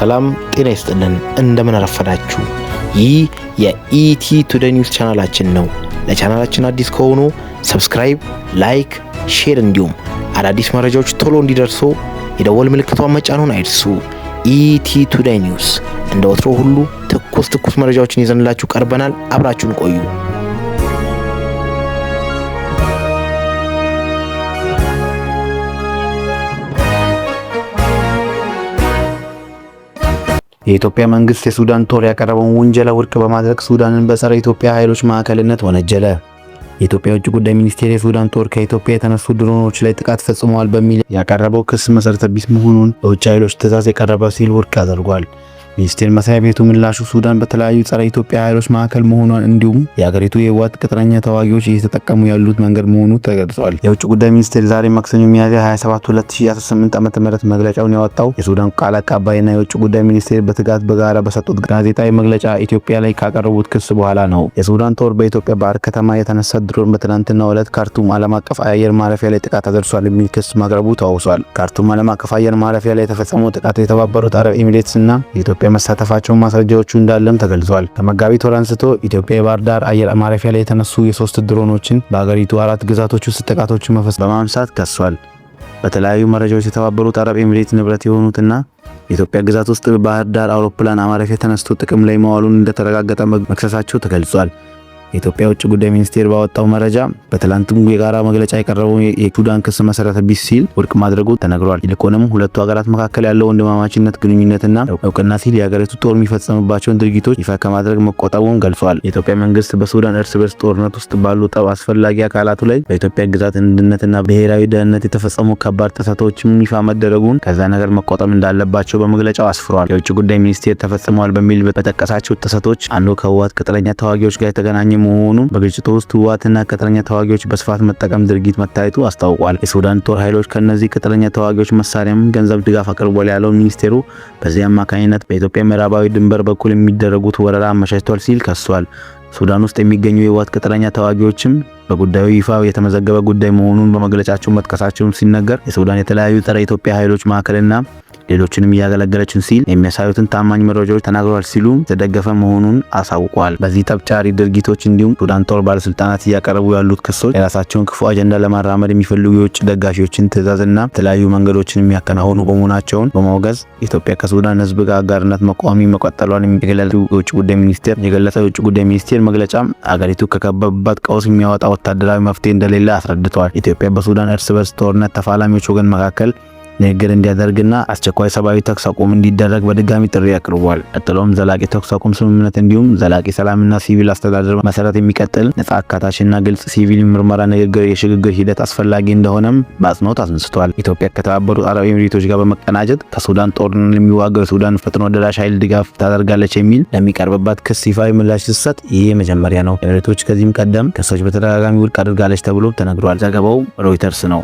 ሰላም ጤና ይስጥልን። እንደምን አረፈዳችሁ። ይህ የኢቲ ቱዴይ ኒውስ ቻናላችን ነው። ለቻናላችን አዲስ ከሆኑ ሰብስክራይብ፣ ላይክ፣ ሼር እንዲሁም አዳዲስ መረጃዎች ቶሎ እንዲደርሱ የደወል ምልክቷን መጫኑን አይርሱ። ኢቲ ቱዴይ ኒውስ እንደ ወትሮ ሁሉ ትኩስ መረጃዎችን ይዘንላችሁ ቀርበናል። አብራችሁን ቆዩ። የኢትዮጵያ መንግስት የሱዳን ጦር ያቀረበውን ውንጀላ ውድቅ በማድረግ ሱዳንን በጸረ ኢትዮጵያ ኃይሎች ማዕከልነት ወነጀለ። የኢትዮጵያ የውጭ ጉዳይ ሚኒስቴር የሱዳን ጦር ከኢትዮጵያ የተነሱ ድሮኖች ላይ ጥቃት ፈጽመዋል በሚል ያቀረበው ክስ መሰረተ ቢስ መሆኑን በውጭ ኃይሎች ትዕዛዝ የቀረበ ሲል ውድቅ አድርጓል። ሚኒስቴር መስሪያ ቤቱ ምላሹ ሱዳን በተለያዩ ጸረ ኢትዮጵያ ኃይሎች ማዕከል መሆኗን እንዲሁም የሀገሪቱ የህወሓት ቅጥረኛ ተዋጊዎች እየተጠቀሙ ያሉት መንገድ መሆኑ ተገልጿል። የውጭ ጉዳይ ሚኒስቴር ዛሬ ማክሰኞ ሚያዝያ 27 2018 ዓ.ም መግለጫውን ያወጣው የሱዳን ቃል አቀባይና የውጭ ጉዳይ ሚኒስቴር በትጋት በጋራ በሰጡት ጋዜጣዊ መግለጫ ኢትዮጵያ ላይ ካቀረቡት ክስ በኋላ ነው። የሱዳን ጦር በኢትዮጵያ ባህር ከተማ የተነሳ ድሮን በትናንትናው ዕለት ካርቱም ዓለም አቀፍ አየር ማረፊያ ላይ ጥቃት አድርሷል የሚል ክስ ማቅረቡ ተዋውሷል። ካርቱም ዓለም አቀፍ አየር ማረፊያ ላይ የተፈጸመው ጥቃት የተባበሩት አረብ ኤሚሬትስና የኢትዮጵያ መሳተፋቸው ማስረጃዎቹ እንዳለም ተገልጿል። ከመጋቢት ወር አንስቶ ኢትዮጵያ የባህር ዳር አየር ማረፊያ ላይ የተነሱ የሶስት ድሮኖችን በአገሪቱ 4 ግዛቶች ውስጥ ጥቃቶችን በማንሳት ከሷል። በተለያዩ መረጃዎች የተባበሩት አረብ ኤሚሬት ንብረት የሆኑትና የኢትዮጵያ ግዛት ውስጥ ባህር ዳር አውሮፕላን ማረፊያ ተነስቶ ጥቅም ላይ መዋሉን እንደተረጋገጠ መክሰሳቸው ተገልጿል። የኢትዮጵያ ውጭ ጉዳይ ሚኒስቴር ባወጣው መረጃ በትላንቱ የጋራ መግለጫ የቀረበው የሱዳን ክስ መሰረተ ቢስ ሲል ውድቅ ማድረጉ ተነግሯል። ይልቁንም ሁለቱ ሀገራት መካከል ያለው ወንድማማችነት ግንኙነትና እውቅና ሲል የሀገሪቱ ጦር የሚፈጸምባቸውን ድርጊቶች ይፋ ከማድረግ መቆጠቡን ገልጿል። የኢትዮጵያ መንግስት በሱዳን እርስ በርስ ጦርነት ውስጥ ባሉ ጠብ አስፈላጊ አካላቱ ላይ በኢትዮጵያ ግዛት አንድነትና ብሔራዊ ደህንነት የተፈጸሙ ከባድ ጥሰቶችም ይፋ መደረጉን ከዛ ነገር መቆጠብ እንዳለባቸው በመግለጫው አስፍሯል። የውጭ ጉዳይ ሚኒስቴር ተፈጽመዋል በሚል በጠቀሳቸው ጥሰቶች አንዱ ከህወሓት ቅጥረኛ ተዋጊዎች ጋር የተገናኘ መሆኑን በግጭቱ ውስጥ ህወሓትና ቅጥረኛ ተዋጊዎች በስፋት መጠቀም ድርጊት መታየቱ አስታውቋል። የሱዳን ጦር ኃይሎች ከነዚህ ቅጥረኛ ተዋጊዎች መሳሪያም ገንዘብ ድጋፍ አቅርቧል ያለው ሚኒስቴሩ በዚህ አማካኝነት በኢትዮጵያ ምዕራባዊ ድንበር በኩል የሚደረጉት ወረራ አመቻችቷል ሲል ከሷል። ሱዳን ውስጥ የሚገኙ የህወሓት ቅጥረኛ ተዋጊዎችም በጉዳዩ ይፋ የተመዘገበ ጉዳይ መሆኑን በመግለጫቸው መጥቀሳቸውን ሲነገር የሱዳን የተለያዩ ጸረ ኢትዮጵያ ኃይሎች ማዕከልና ሌሎችንም እያገለገለችን ሲል የሚያሳዩትን ታማኝ መረጃዎች ተናግሯል ሲሉ የተደገፈ መሆኑን አሳውቋል። በዚህ ጠብጫሪ ድርጊቶች እንዲሁም ሱዳን ጦር ባለስልጣናት እያቀረቡ ያሉት ክሶች የራሳቸውን ክፉ አጀንዳ ለማራመድ የሚፈልጉ የውጭ ደጋፊዎችን ትዕዛዝና የተለያዩ መንገዶችን የሚያከናውኑ በመሆናቸውን በማውገዝ ኢትዮጵያ ከሱዳን ህዝብ ጋር አጋርነት መቋሚ መቀጠሏን የገለጸው የውጭ ጉዳይ ሚኒስቴር መግለጫ አገሪቱ ከከበበባት ቀውስ የሚያወጣ ወታደራዊ መፍትሄ እንደሌለ አስረድቷል። ኢትዮጵያ በሱዳን እርስ በርስ ጦርነት ተፋላሚዎች ወገን መካከል ንግግር እንዲያደርግና አስቸኳይ ሰብአዊ ተኩስ አቁም እንዲደረግ በድጋሚ ጥሪ አቅርቧል። ቀጥሎም ዘላቂ ተኩስ አቁም ስምምነት እንዲሁም ዘላቂ ሰላምና ሲቪል አስተዳደር መሰረት የሚቀጥል ነጻ አካታችና ግልጽ ሲቪል ምርመራ ንግግር የሽግግር ሂደት አስፈላጊ እንደሆነም በአጽንኦት አስነስቷል። ኢትዮጵያ ከተባበሩት አረብ ኤሚሬቶች ጋር በመቀናጀት ከሱዳን ጦርነት የሚዋጋው የሱዳን ፈጥኖ ደራሽ ኃይል ድጋፍ ታደርጋለች የሚል ለሚቀርብባት ክስ ይፋዊ ምላሽ ስትሰጥ ይህ መጀመሪያ ነው። ኤሚሬቶች ከዚህም ቀደም ክሶች በተደጋጋሚ ውድቅ አድርጋለች ተብሎ ተነግሯል። ዘገባው ሮይተርስ ነው።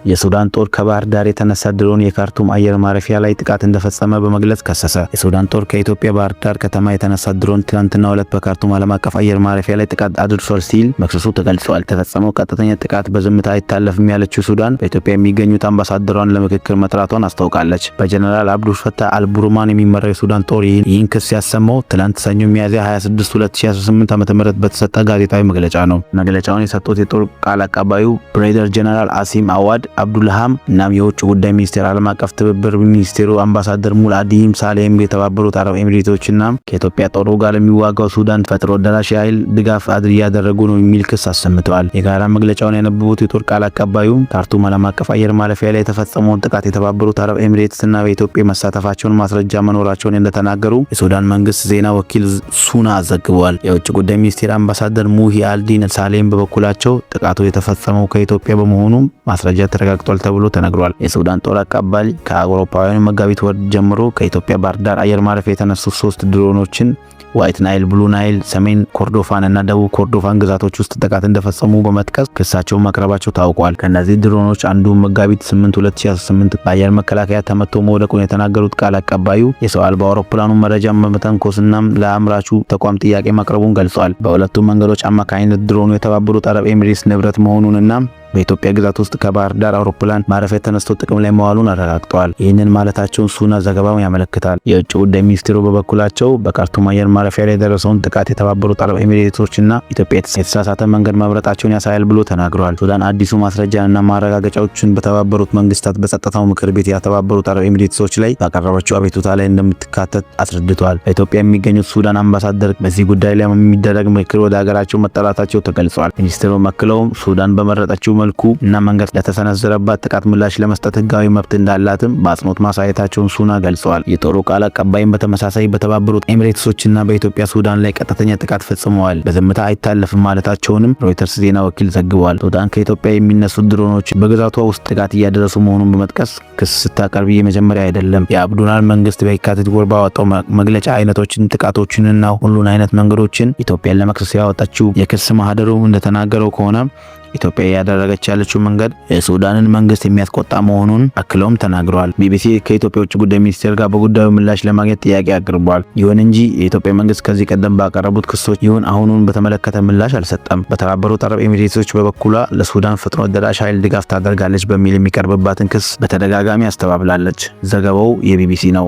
የሱዳን ጦር ከባህር ዳር የተነሳ ድሮን የካርቱም አየር ማረፊያ ላይ ጥቃት እንደፈጸመ በመግለጽ ከሰሰ። የሱዳን ጦር ከኢትዮጵያ ባህር ዳር ከተማ የተነሳ ድሮን ትናንትናው ዕለት በካርቱም ዓለም አቀፍ አየር ማረፊያ ላይ ጥቃት አድርሷል ሲል መክሰሱ ተገልጿል። የተፈጸመው ቀጥተኛ ጥቃት በዝምታ አይታለፍም ያለችው ሱዳን በኢትዮጵያ የሚገኙት አምባሳደሯን ለምክክር መጥራቷን አስታውቃለች። በጀነራል አብዱል ፈታህ አልቡርማን የሚመራው የሱዳን ጦር ይህን ክስ ያሰማው ትናንት ሰኞ ሚያዝያ 26 2018 ዓ.ም በተሰጠ ጋዜጣዊ መግለጫ ነው። መግለጫውን የሰጡት የጦር ቃል አቀባዩ ብሬገር ጀነራል አሲም አዋድ አብዱልሃም እናም የውጭ ጉዳይ ሚኒስቴር ዓለም አቀፍ ትብብር ሚኒስቴሩ አምባሳደር ሙልአዲም ሳሌም የተባበሩት አረብ ኤሚሬቶችና ከኢትዮጵያ ጦር ጋር የሚዋጋው ሱዳን ፈጥኖ ደራሽ ኃይል ድጋፍ እያደረጉ ነው የሚል ክስ አሰምተዋል። የጋራ መግለጫውን ያነበቡት የጦር ቃል አቀባዩ ካርቱም ዓለም አቀፍ አየር ማረፊያ ላይ የተፈጸመውን ጥቃት የተባበሩት አረብ ኤሚሬትስና በኢትዮጵያ መሳተፋቸውን ማስረጃ መኖራቸውን እንደተናገሩ የሱዳን መንግስት ዜና ወኪል ሱና ዘግቧል። የውጭ ጉዳይ ሚኒስቴር አምባሳደር ሙሂ አልዲን ሳሌም በበኩላቸው ጥቃቱ የተፈጸመው ከኢትዮጵያ በመሆኑ ማስረጃ ተረጋግጧል ተብሎ ተነግሯል። የሱዳን ጦር አቀባይ ከአውሮፓውያኑ መጋቢት ወር ጀምሮ ከኢትዮጵያ ባህር ዳር አየር ማረፊያ የተነሱ 3 ድሮኖችን ዋይት ናይል፣ ብሉ ናይል፣ ሰሜን ኮርዶፋን እና ደቡብ ኮርዶፋን ግዛቶች ውስጥ ጥቃት እንደፈጸሙ በመጥቀስ ክሳቸውን ማቅረባቸው ታውቋል። ከነዚህ ድሮኖች አንዱ መጋቢት 8 2018 በአየር መከላከያ ተመቶ መውደቁን የተናገሩት ቃል አቀባዩ የሰው አልባ አውሮፕላኑ መረጃ በመተንኮስና ለአምራቹ ተቋም ጥያቄ ማቅረቡን ገልጿል። በሁለቱም መንገዶች አማካኝነት ድሮኑ የተባበሩት አረብ ኤሚሬትስ ንብረት መሆኑንና በኢትዮጵያ ግዛት ውስጥ ከባህር ዳር አውሮፕላን ማረፊያ ተነስቶ ጥቅም ላይ መዋሉን አረጋግጠዋል። ይህንን ማለታቸውን ሱና ዘገባው ያመለክታል። የውጭ ጉዳይ ሚኒስትሩ በበኩላቸው በካርቱም አየር ማረፊያ ላይ የደረሰውን ጥቃት የተባበሩት አረብ ኤሚሬቶችና ኢትዮጵያ የተሳሳተ መንገድ መምረጣቸውን ያሳያል ብሎ ተናግረዋል። ሱዳን አዲሱ ማስረጃና ማረጋገጫዎችን በተባበሩት መንግስታት በጸጥታው ምክር ቤት የተባበሩት አረብ ኤሚሬቶች ላይ ባቀረበችው አቤቱታ ላይ እንደምትካተት አስረድተዋል። በኢትዮጵያ የሚገኙት ሱዳን አምባሳደር በዚህ ጉዳይ ላይ የሚደረግ ምክር ወደ ሀገራቸው መጠራታቸው ተገልጿል። ሚኒስትሩ መክለውም ሱዳን በመረጠችው መልኩ እና መንገድ ለተሰነዘረባት ጥቃት ምላሽ ለመስጠት ህጋዊ መብት እንዳላትም በአጽንኦት ማሳየታቸውን ሱና ገልጸዋል። የጦሩ ቃል አቀባይም በተመሳሳይ በተባበሩት ኤሚሬቶችና በኢትዮጵያ ሱዳን ላይ ቀጥተኛ ጥቃት ፈጽመዋል፣ በዝምታ አይታለፍም ማለታቸውንም ሮይተርስ ዜና ወኪል ዘግቧል። ሱዳን ከኢትዮጵያ የሚነሱ ድሮኖች በግዛቷ ውስጥ ጥቃት እያደረሱ መሆኑን በመጥቀስ ክስ ስታቀርብ የመጀመሪያ አይደለም። የአብዱላል መንግስት በየካቲት ወር ባወጣው መግለጫ አይነቶችን ጥቃቶችንና ሁሉን አይነት መንገዶችን ኢትዮጵያን ለመክሰስ ያወጣችው የክስ ማህደሩ እንደተናገረው ከሆነ ኢትዮጵያ ያደረገች ያለችው መንገድ የሱዳንን መንግስት የሚያስቆጣ መሆኑን አክለውም ተናግረዋል። ቢቢሲ ከኢትዮጵያ ውጭ ጉዳይ ሚኒስቴር ጋር በጉዳዩ ምላሽ ለማግኘት ጥያቄ አቅርቧል። ይሁን እንጂ የኢትዮጵያ መንግስት ከዚህ ቀደም ባቀረቡት ክሶች ይሁን አሁኑን በተመለከተ ምላሽ አልሰጠም። በተባበሩት አረብ ኤሚሬቶች በበኩሏ ለሱዳን ፈጥኖ ደራሽ ኃይል ድጋፍ ታደርጋለች በሚል የሚቀርብባትን ክስ በተደጋጋሚ አስተባብላለች። ዘገባው የቢቢሲ ነው።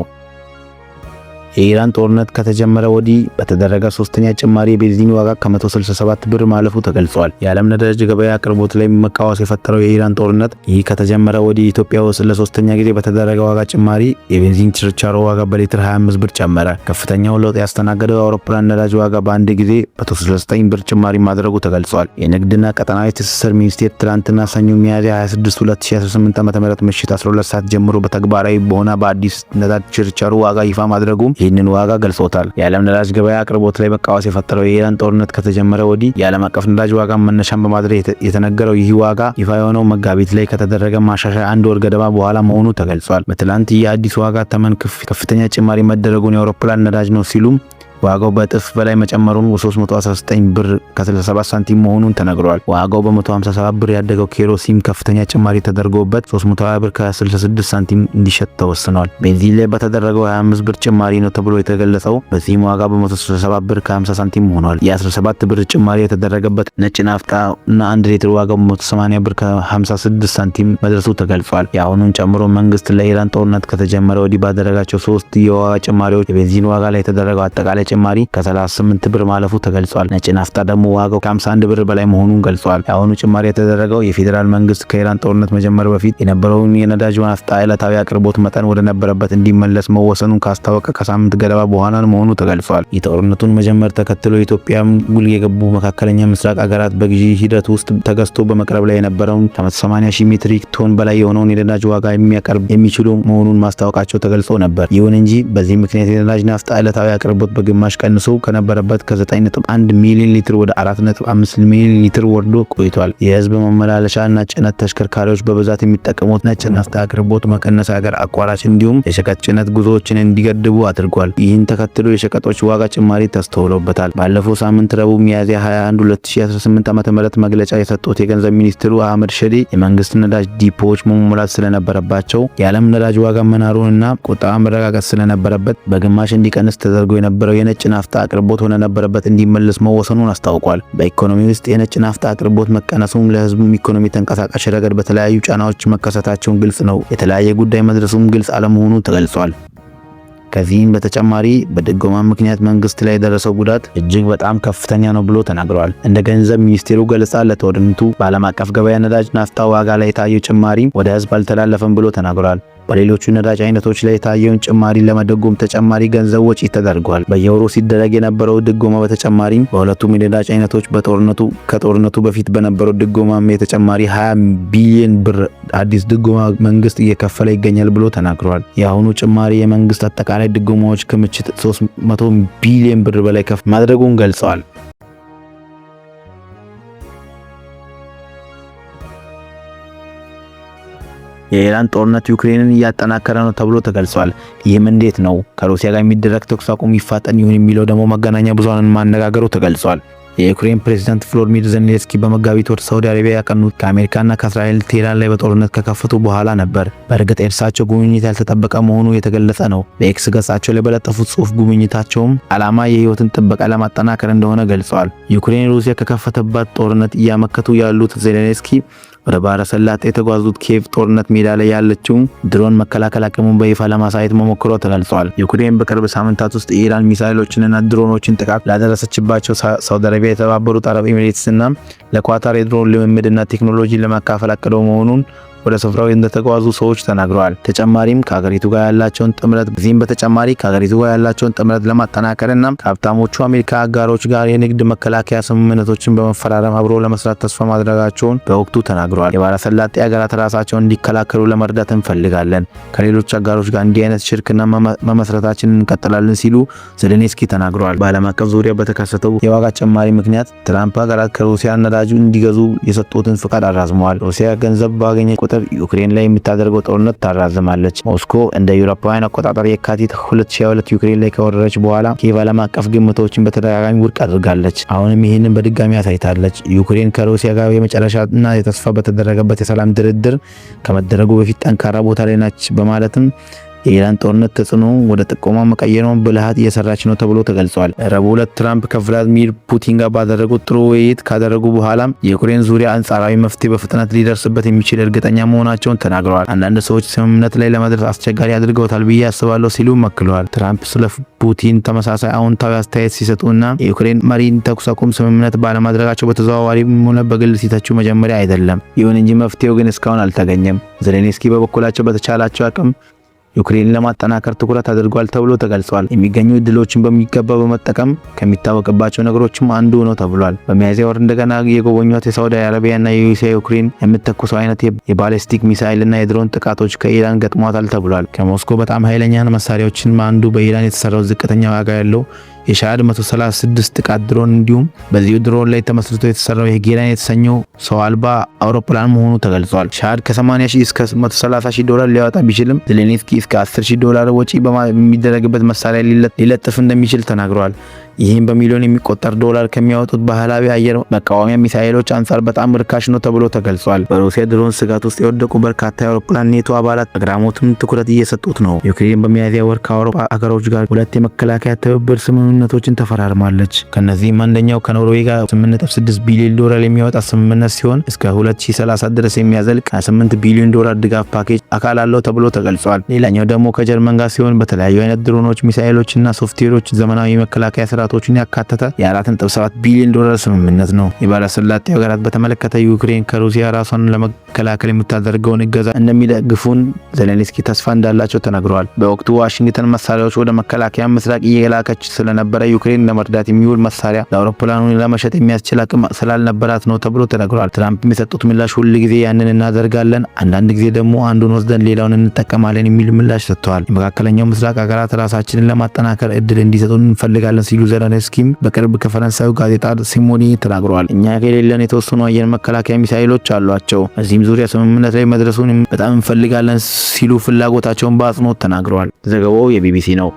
የኢራን ጦርነት ከተጀመረ ወዲህ በተደረገ ሶስተኛ ጭማሪ የቤንዚን ዋጋ ከ167 ብር ማለፉ ተገልጿል። የዓለም ነዳጅ ገበያ አቅርቦት ላይ መቃወስ የፈጠረው የኢራን ጦርነት ይህ ከተጀመረ ወዲህ ኢትዮጵያ ውስጥ ለሶስተኛ ጊዜ በተደረገ ዋጋ ጭማሪ የቤንዚን ችርቻሮ ዋጋ በሊትር 25 ብር ጨመረ። ከፍተኛው ለውጥ ያስተናገደው የአውሮፕላን ነዳጅ ዋጋ በአንድ ጊዜ 169 ብር ጭማሪ ማድረጉ ተገልጿል። የንግድና ቀጠናዊ ትስስር ሚኒስቴር ትላንትና ሰኞ ሚያዝያ 26 2018 ዓ.ም ምሽት 12 ሰዓት ጀምሮ በተግባራዊ በሆነ በአዲስ ነዳጅ ችርቻሮ ዋጋ ይፋ ማድረጉ ይህንን ዋጋ ገልጾታል። የዓለም ነዳጅ ገበያ አቅርቦት ላይ መቃወስ የፈጠረው የኢራን ጦርነት ከተጀመረ ወዲህ የዓለም አቀፍ ነዳጅ ዋጋ መነሻን በማድረግ የተነገረው ይህ ዋጋ ይፋ የሆነው መጋቢት ላይ ከተደረገ ማሻሻያ አንድ ወር ገደማ በኋላ መሆኑ ተገልጿል። በትላንት የአዲስ ዋጋ ተመን ከፍተኛ ጭማሪ መደረጉን የአውሮፕላን ነዳጅ ነው ሲሉም ዋጋው በእጥፍ በላይ መጨመሩን 319 ብር ከ37 ሳንቲም መሆኑን ተነግሯል። ዋጋው በ157 ብር ያደገው ኬሮሲን ከፍተኛ ጭማሪ ተደርጎበት 320 ብር ከ66 ሳንቲም እንዲሸጥ ተወስኗል። ቤንዚን ላይ በተደረገው 25 ብር ጭማሪ ነው ተብሎ የተገለጸው በዚህም ዋጋ በ167 ብር ከ50 ሳንቲም ሆኗል። የ17 ብር ጭማሪ የተደረገበት ነጭ ናፍጣ እና 1 ሊትር ዋጋው 180 ብር ከ56 ሳንቲም መድረሱ ተገልጿል። የአሁኑን ጨምሮ መንግስት ለኢራን ጦርነት ከተጀመረ ወዲህ ባደረጋቸው 3 የዋጋ ጭማሪዎች የቤንዚን ዋጋ ላይ የተደረገው አጠቃላይ ጭማሪ ከ38 ብር ማለፉ ተገልጿል። ነጭ ናፍጣ ደግሞ ዋጋው ከ51 ብር በላይ መሆኑን ገልጿል። የአሁኑ ጭማሪ የተደረገው የፌዴራል መንግስት ከኢራን ጦርነት መጀመር በፊት የነበረውን የነዳጅ ናፍጣ ዕለታዊ አቅርቦት መጠን ወደ ነበረበት እንዲመለስ መወሰኑን ካስታወቀ ከሳምንት ገደማ በኋላ መሆኑ ተገልጿል። የጦርነቱን መጀመር ተከትሎ የኢትዮጵያ ውል የገቡ መካከለኛ ምስራቅ ሀገራት በግዢ ሂደት ውስጥ ተገዝቶ በመቅረብ ላይ የነበረውን ከ180,000 ሜትሪክ ቶን በላይ የሆነውን የነዳጅ ዋጋ የሚያቀርብ የሚችሉ መሆኑን ማስታወቃቸው ተገልጾ ነበር። ይሁን እንጂ በዚህ ምክንያት የነዳጅ ናፍጣ ዕለታዊ አቅርቦት ግማሽ ቀንሶ ከነበረበት ከ9.1 ሚሊዮን ሊትር ወደ 4.5 ሚሊዮን ሊትር ወርዶ ቆይቷል። የህዝብ ማመላለሻ እና ጭነት ተሽከርካሪዎች በብዛት የሚጠቀሙት ነጭ ናፍጣ አቅርቦት መቀነስ ሀገር አቋራጭ እንዲሁም የሸቀጥ ጭነት ጉዞዎችን እንዲገድቡ አድርጓል። ይህን ተከትሎ የሸቀጦች ዋጋ ጭማሪ ተስተውሎበታል። ባለፈው ሳምንት ረቡዕ ሚያዝያ 21 2018 ዓ.ም መግለጫ የሰጡት የገንዘብ ሚኒስትሩ አህመድ ሸዴ የመንግስት ነዳጅ ዲፖዎች መሙላት ስለነበረባቸው የዓለም ነዳጅ ዋጋ መናሩንና ቁጠባ መረጋጋት ስለነበረበት በግማሽ እንዲቀንስ ተደርጎ የነበረው የነጭ ናፍጣ አቅርቦት ወደ ነበረበት እንዲመለስ መወሰኑን አስታውቋል። በኢኮኖሚ ውስጥ የነጭ ናፍጣ አቅርቦት መቀነሱም ለህዝቡ ኢኮኖሚ ተንቀሳቃሽ ረገድ በተለያዩ ጫናዎች መከሰታቸውን ግልጽ ነው። የተለያየ ጉዳይ መድረሱም ግልጽ አለመሆኑ ተገልጿል። ከዚህም በተጨማሪ በድጎማ ምክንያት መንግስት ላይ የደረሰው ጉዳት እጅግ በጣም ከፍተኛ ነው ብሎ ተናግረዋል። እንደ ገንዘብ ሚኒስቴሩ ገለጻ ለጦርነቱ በዓለም አቀፍ ገበያ ነዳጅ ናፍጣ ዋጋ ላይ የታየው ጭማሪ ወደ ህዝብ አልተላለፈም ብሎ ተናግረዋል። በሌሎቹ ነዳጅ አይነቶች ላይ የታየውን ጭማሪ ለመደጎም ተጨማሪ ገንዘብ ወጪ ተደርጓል። በየወሩ ሲደረግ የነበረው ድጎማ በተጨማሪም በሁለቱም የነዳጅ አይነቶች ከጦርነቱ በፊት በነበረው ድጎማም የተጨማሪ 20 ቢሊዮን ብር አዲስ ድጎማ መንግስት እየከፈለ ይገኛል ብሎ ተናግሯል። የአሁኑ ጭማሪ የመንግስት አጠቃላይ ድጎማዎች ክምችት 300 ቢሊዮን ብር በላይ ከፍ ማድረጉን ገልጸዋል። የኢራን ጦርነት ዩክሬንን እያጠናከረ ነው ተብሎ ተገልጿል። ይህም እንዴት ነው? ከሩሲያ ጋር የሚደረግ ተኩስ አቁም ይፋጠን ይሁን የሚለው ደግሞ መገናኛ ብዙሃንን ማነጋገሩ ተገልጿል። የዩክሬን ፕሬዝዳንት ቮሎዲሚር ዜሌንስኪ በመጋቢት ወር ሳውዲ አረቢያ ያቀኑት ከአሜሪካና ከእስራኤል ቴህራን ላይ በጦርነት ከከፈቱ በኋላ ነበር። በእርግጥ የእርሳቸው ጉብኝት ያልተጠበቀ መሆኑ የተገለጸ ነው። በኤክስ ገጻቸው ላይ በለጠፉት ጽሑፍ ጉብኝታቸውም ዓላማ የህይወትን ጥበቃ ለማጠናከር እንደሆነ ገልጸዋል። ዩክሬን ሩሲያ ከከፈተባት ጦርነት እያመከቱ ያሉት ዜሌንስኪ ወደ ባህረ ሰላጤ የተጓዙት ኪየቭ ጦርነት ሜዳ ላይ ያለችው ድሮን መከላከል አቅሙን በይፋ ለማሳየት መሞከሯ ተገልጿል። ዩክሬን በቅርብ ሳምንታት ውስጥ የኢራን ሚሳኤሎችንና ድሮኖችን ጥቃት ላደረሰችባቸው ሳውዲ አረቢያ፣ የተባበሩት አረብ ኤሚሬትስና ለኳታር የድሮን ልምምድና ቴክኖሎጂ ለማካፈል አቅደው መሆኑን ወደ ስፍራው እንደተጓዙ ሰዎች ተናግረዋል። ተጨማሪም ከሀገሪቱ ጋር ያላቸውን ጥምረት ለማጠናከርና ከሀብታሞቹ አሜሪካ አጋሮች ጋር የንግድ መከላከያ ስምምነቶችን በመፈራረም አብሮ ለመስራት ተስፋ ማድረጋቸውን በወቅቱ ተናግረዋል። የባህረ ሰላጤ ሀገራት ራሳቸውን እንዲከላከሉ ለመርዳት እንፈልጋለን፣ ከሌሎች አጋሮች ጋር እንዲህ አይነት ሽርክና መመስረታችንን እንቀጥላለን ሲሉ ዜሌንስኪ ተናግረዋል። በዓለም አቀፍ ዙሪያ በተከሰተው የዋጋ ጭማሪ ምክንያት ትራምፕ ሀገራት ከሩሲያ ነዳጅ እንዲገዙ የሰጡትን ፍቃድ አራዝመዋል። ሩሲያ ገንዘብ ባገኘ ዩክሬን ላይ የምታደርገው ጦርነት ታራዝማለች። ሞስኮ እንደ አውሮፓውያን አቆጣጠር የካቲት 2022 ዩክሬን ላይ ከወረረች በኋላ ኪየቭ ዓለም አቀፍ ግምቶችን በተደጋጋሚ ውድቅ አድርጋለች። አሁንም ይህንን በድጋሚ አሳይታለች። ዩክሬን ከሩሲያ ጋር የመጨረሻና የተስፋ በተደረገበት የሰላም ድርድር ከመደረጉ በፊት ጠንካራ ቦታ ላይ ናች በማለትም የኢራን ጦርነት ተጽዕኖ ወደ ጥቆማ መቀየሩን ብልሃት እየሰራች ነው ተብሎ ተገልጿል። ረቡዕ ዕለት ትራምፕ ከቭላዲሚር ፑቲን ጋር ባደረጉት ጥሩ ውይይት ካደረጉ በኋላ የዩክሬን ዙሪያ አንጻራዊ መፍትሄ በፍጥነት ሊደርስበት የሚችል እርግጠኛ መሆናቸውን ተናግረዋል። አንዳንድ ሰዎች ስምምነት ላይ ለመድረስ አስቸጋሪ አድርገውታል ብዬ አስባለሁ ሲሉ መክለዋል። ትራምፕ ስለ ፑቲን ተመሳሳይ አዎንታዊ አስተያየት ሲሰጡና የዩክሬን መሪን ተኩስ አቁም ስምምነት ባለማድረጋቸው በተዘዋዋሪም ሆነ በግል ሲተቹ መጀመሪያ አይደለም። ይሁን እንጂ መፍትሄው ግን እስካሁን አልተገኘም። ዜሌንስኪ በበኩላቸው በተቻላቸው አቅም ዩክሬንን ለማጠናከር ትኩረት አድርጓል ተብሎ ተገልጿል። የሚገኙ እድሎችን በሚገባ በመጠቀም ከሚታወቅባቸው ነገሮችም አንዱ ነው ተብሏል። በሚያዝያ ወር እንደገና የጎበኙት የሳውዲ አረቢያና የሩሲያ ዩክሬን የምትተኩሰው አይነት የባሊስቲክ ሚሳይልና የድሮን ጥቃቶች ከኢራን ገጥሟታል ተብሏል። ከሞስኮ በጣም ኃይለኛ መሳሪያዎችን አንዱ በኢራን የተሰራው ዝቅተኛ ዋጋ ያለው የሻድ 136 ጥቃት ድሮን እንዲሁም በዚሁ ድሮን ላይ ተመስርቶ የተሰራው የጌራን የተሰኘው ሰው አልባ አውሮፕላን መሆኑ ተገልጿል። ሻድ ከ80,000 እስከ 130,000 ዶላር ሊያወጣ ቢችልም ዜሌንስኪ እስከ 10,000 ዶላር ወጪ በሚደረግበት መሳሪያ ሊለጥፍ እንደሚችል ተናግረዋል። ይህም በሚሊዮን የሚቆጠር ዶላር ከሚያወጡት ባህላዊ አየር መቃወሚያ ሚሳኤሎች አንጻር በጣም ርካሽ ነው ተብሎ ተገልጿል። በሩሲያ ድሮን ስጋት ውስጥ የወደቁ በርካታ የአውሮፕላን ኔቶ አባላት አግራሞትም ትኩረት እየሰጡት ነው። ዩክሬን በሚያዝያ ወር ከአውሮፓ አገሮች ጋር 2 የመከላከያ ትብብር ስምምነቶችን ተፈራርማለች። ከነዚህም አንደኛው ከኖርዌይ ጋር 8.6 ቢሊዮን ዶላር የሚያወጣ ስምምነት ሲሆን እስከ 2030 ድረስ የሚያዘልቅ 8 ቢሊዮን ዶላር ድጋፍ ፓኬጅ አካል አለው ተብሎ ተገልጿል። ሌላኛው ደግሞ ከጀርመን ጋር ሲሆን በተለያዩ አይነት ድሮኖች፣ ሚሳኤሎችና ሶፍትዌሮች ዘመናዊ የመከላከያ ስርዓቶችን ያካተተ የ4.7 ቢሊዮን ዶላር ስምምነት ነው። የባህረ ሰላጤ ሀገራት በተመለከተ ዩክሬን ከሩሲያ ራሷን ለመከላከል የምታደርገውን እገዛ እንደሚደግፉን ዜሌንስኪ ተስፋ እንዳላቸው ተናግረዋል። በወቅቱ ዋሽንግተን መሳሪያዎች ወደ መከላከያ ምስራቅ እየላከች ስለነበረ ዩክሬን ለመርዳት የሚውል መሳሪያ ለአውሮፕላኑ ለመሸጥ የሚያስችል አቅም ስላልነበራት ነው ተብሎ ተነግሯል። ትራምፕ የሰጡት ምላሽ ሁል ጊዜ ያንን እናደርጋለን፣ አንዳንድ ጊዜ ደግሞ አንዱን ወስደን ሌላውን እንጠቀማለን የሚል ምላሽ ሰጥተዋል። የመካከለኛው ምስራቅ ሀገራት ራሳችንን ለማጠናከር እድል እንዲሰጡን እንፈልጋለን ሲሉ ዜሌንስኪም በቅርብ ከፈረንሳዩ ጋዜጣ ሲሞኒ ተናግረዋል። እኛ የሌለን የተወሰኑ አየር መከላከያ ሚሳኤሎች አሏቸው፣ በዚህም ዙሪያ ስምምነት ላይ መድረሱን በጣም እንፈልጋለን ሲሉ ፍላጎታቸውን በአጽንኦት ተናግረዋል። ዘገባው የቢቢሲ ነው።